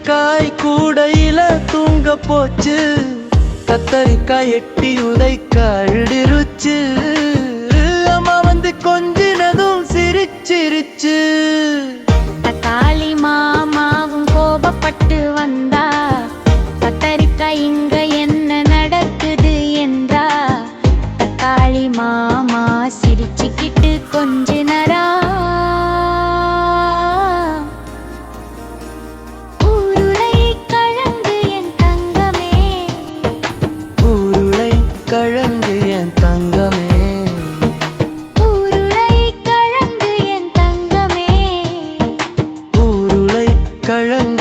கத்தரிக்காய் கூடையில தூங்க போச்சு, கத்தரிக்காய் எட்டி உதைக்க அழுடிருச்சு. அம்மா வந்து கொஞ்சினதும் சிரிச்சிருச்சு. தக்காளி மாமாவும் கோபப்பட்டு வந்தா, கத்தரிக்காய் இங்க என்ன நடக்குது என்றா. தக்காளி மாமா சிரிச்சுக்கிட்டு கொஞ்சினரா. கிழங்கு என் தங்கமே, உருளை கிழங்கு என் தங்கமே, உருளை கிழங்கு